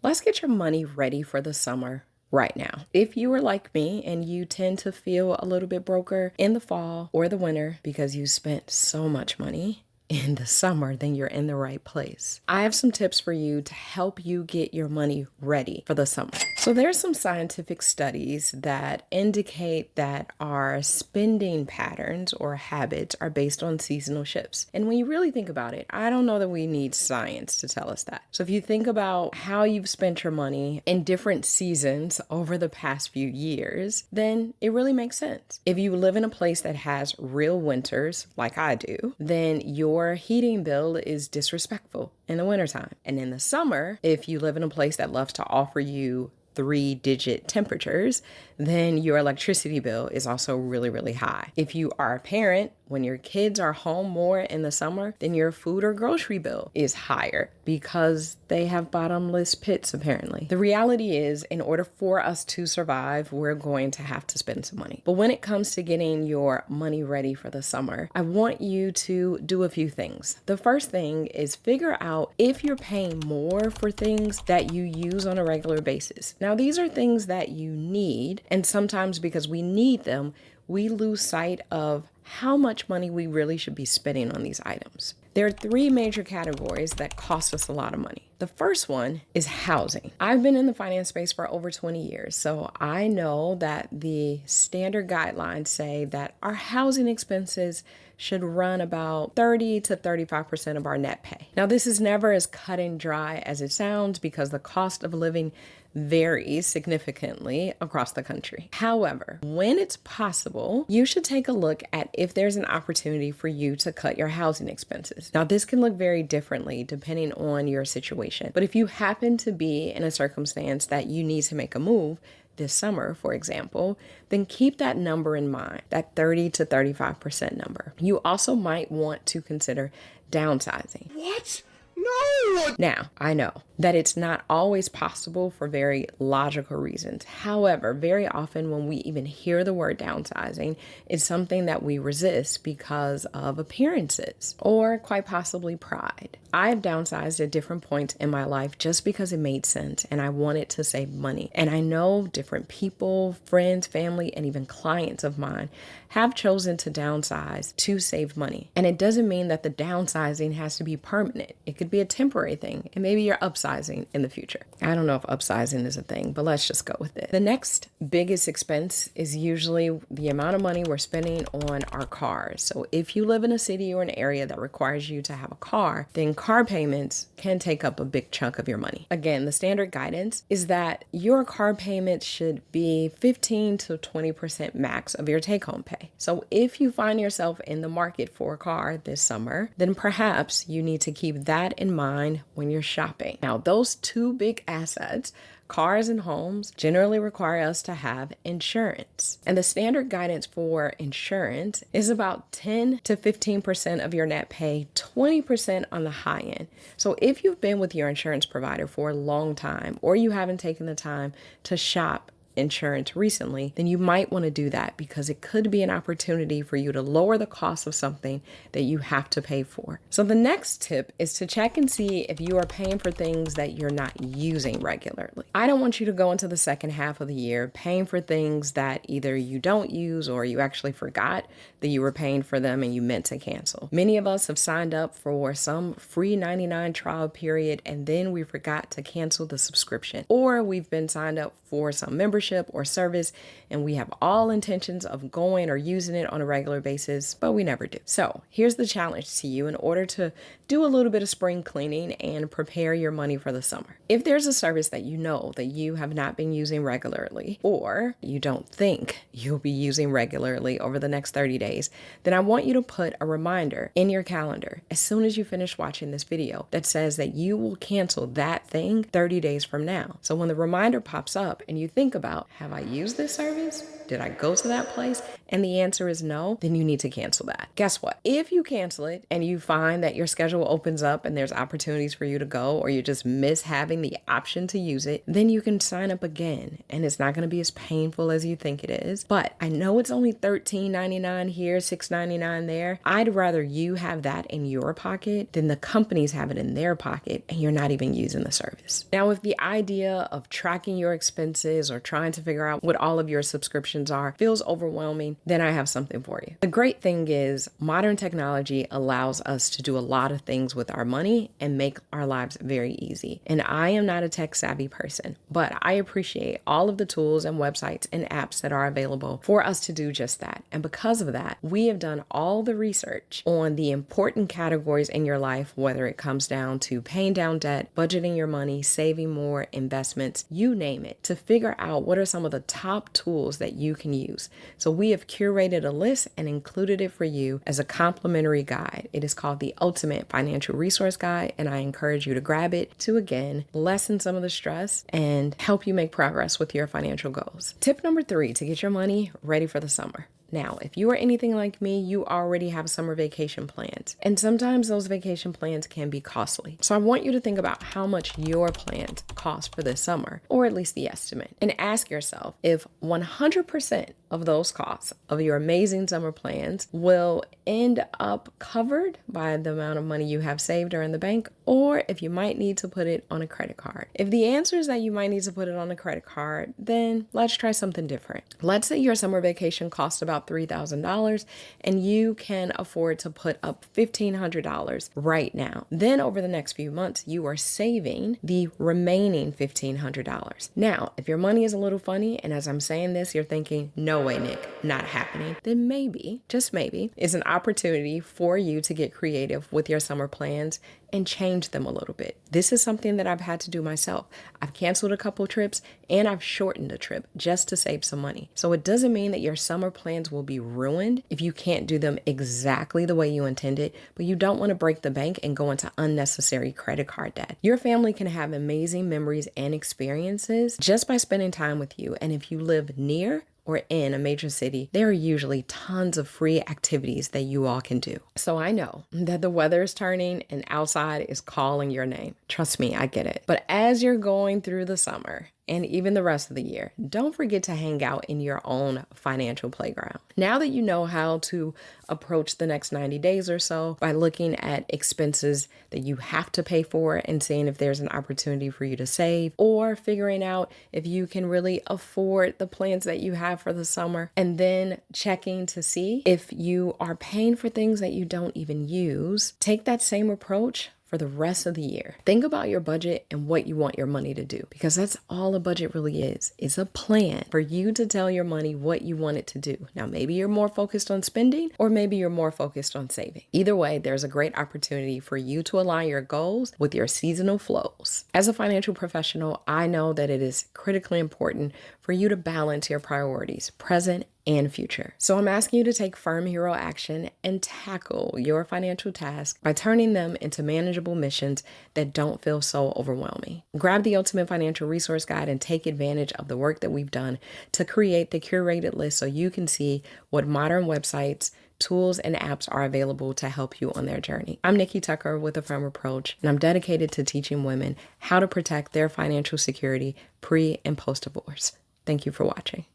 Let's get your money ready for the summer right now. If you are like me and you tend to feel a little bit broker in the fall or the winter because you spent so much money in the summer, then you're in the right place. I have some tips for you to help you get your money ready for the summer. So there's some scientific studies that indicate that our spending patterns or habits are based on seasonal shifts. And when you really think about it, I don't know that we need science to tell us that. So if you think about how you've spent your money in different seasons over the past few years, then it really makes sense. If you live in a place that has real winters, like I do, then your heating bill is disrespectful in the wintertime. And in the summer, if you live in a place that loves to offer you 3-digit temperatures, then your electricity bill is also really, really high. If you are a parent, when your kids are home more in the summer, then your food or grocery bill is higher because they have bottomless pits, apparently. The reality is, in order for us to survive, we're going to have to spend some money. But when it comes to getting your money ready for the summer, I want you to do a few things. The first thing is figure out if you're paying more for things that you use on a regular basis. Now, these are things that you need, and sometimes because we need them, we lose sight of how much money we really should be spending on these items. There are 3 major categories that cost us a lot of money. The first one is housing. I've been in the finance space for over 20 years, so I know that the standard guidelines say that our housing expenses should run about 30 to 35% of our net pay. Now, this is never as cut and dry as it sounds because the cost of living varies significantly across the country. However, when it's possible, you should take a look at if there's an opportunity for you to cut your housing expenses. Now, this can look very differently depending on your situation, but if you happen to be in a circumstance that you need to make a move this summer, for example, then keep that number in mind, that 30 to 35% number. You also might want to consider downsizing. What? No! Now, I know that it's not always possible for very logical reasons. However, very often when we even hear the word downsizing, it's something that we resist because of appearances or quite possibly pride. I have downsized at different points in my life just because it made sense and I wanted to save money. And I know different people, friends, family, and even clients of mine have chosen to downsize to save money. And it doesn't mean that the downsizing has to be permanent. It could be a temporary thing, and maybe you're upsizing in the future. I don't know if upsizing is a thing, but let's just go with it. The next biggest expense is usually the amount of money we're spending on our cars. So if you live in a city or an area that requires you to have a car, then car payments can take up a big chunk of your money. Again, the standard guidance is that your car payments should be 15 to 20% max of your take-home pay. So if you find yourself in the market for a car this summer, then perhaps you need to keep that in mind when you're shopping. Now, those 2 big assets, cars and homes, generally require us to have insurance. And the standard guidance for insurance is about 10 to 15% of your net pay, 20% on the high end. So if you've been with your insurance provider for a long time, or you haven't taken the time to shop insurance recently, then you might want to do that because it could be an opportunity for you to lower the cost of something that you have to pay for. So the next tip is to check and see if you are paying for things that you're not using regularly. I don't want you to go into the second half of the year paying for things that either you don't use or you actually forgot that you were paying for them and you meant to cancel. Many of us have signed up for some free 99 trial period and then we forgot to cancel the subscription, or we've been signed up for some membership or service and we have all intentions of going or using it on a regular basis, but we never do. So here's the challenge to you in order to do a little bit of spring cleaning and prepare your money for the summer. If there's a service that you know that you have not been using regularly, or you don't think you'll be using regularly over the next 30 days, then I want you to put a reminder in your calendar as soon as you finish watching this video that says that you will cancel that thing 30 days from now. So when the reminder pops up and you think about out, have I used this service? Did I go to that place? And the answer is no, then you need to cancel that. Guess what? If you cancel it and you find that your schedule opens up and there's opportunities for you to go, or you just miss having the option to use it, then you can sign up again. And it's not going to be as painful as you think it is. But I know it's only $13.99 here, $6.99 there. I'd rather you have that in your pocket than the companies have it in their pocket and you're not even using the service. Now, if the idea of tracking your expenses or trying to figure out what all of your subscriptions are feels overwhelming, then I have something for you. The great thing is modern technology allows us to do a lot of things with our money and make our lives very easy. And I am not a tech savvy person, but I appreciate all of the tools and websites and apps that are available for us to do just that. And because of that, we have done all the research on the important categories in your life, whether it comes down to paying down debt, budgeting your money, saving more, investments, you name it, to figure out what are some of the top tools that you can use. So we have curated a list and included it for you as a complimentary guide. It is called the Ultimate Financial Resource Guide, and I encourage you to grab it to, again, lessen some of the stress and help you make progress with your financial goals. Tip number 3 to get your money ready for the summer. Now, if you are anything like me, you already have summer vacation plans. And sometimes those vacation plans can be costly. So I want you to think about how much your plans cost for this summer, or at least the estimate. And ask yourself if 100% of those costs of your amazing summer plans will end up covered by the amount of money you have saved or in the bank, or if you might need to put it on a credit card. If the answer is that you might need to put it on a credit card, then let's try something different. Let's say your summer vacation costs about $3,000 and you can afford to put up $1,500 right now. Then over the next few months, you are saving the remaining $1,500. Now, if your money is a little funny, and as I'm saying this, you're thinking, no way, Nick, not happening, then maybe, just maybe, is an opportunity for you to get creative with your summer plans and change them a little bit. This is something that I've had to do myself. I've canceled a couple trips and I've shortened a trip just to save some money. So it doesn't mean that your summer plans will be ruined if you can't do them exactly the way you intended, but you don't want to break the bank and go into unnecessary credit card debt. Your family can have amazing memories and experiences just by spending time with you. And if you live near or in a major city, there are usually tons of free activities that you all can do. So I know that the weather is turning and outside is calling your name. Trust me, I get it. But as you're going through the summer, and even the rest of the year, don't forget to hang out in your own financial playground. Now that you know how to approach the next 90 days or so by looking at expenses that you have to pay for and seeing if there's an opportunity for you to save, or figuring out if you can really afford the plans that you have for the summer, and then checking to see if you are paying for things that you don't even use, take that same approach for the rest of the year. Think about your budget and what you want your money to do, because that's all a budget really is. It's a plan for you to tell your money what you want it to do. Now, maybe you're more focused on spending, or maybe you're more focused on saving. Either way, there's a great opportunity for you to align your goals with your seasonal flows. As a financial professional, I know that it is critically important for you to balance your priorities, present and future. So I'm asking you to take firm hero action and tackle your financial tasks by turning them into manageable missions that don't feel so overwhelming. Grab the Ultimate Financial Resource Guide and take advantage of the work that we've done to create the curated list so you can see what modern websites, tools, and apps are available to help you on their journey. I'm Nikki Tucker with A Firm Approach, and I'm dedicated to teaching women how to protect their financial security pre and post divorce. Thank you for watching.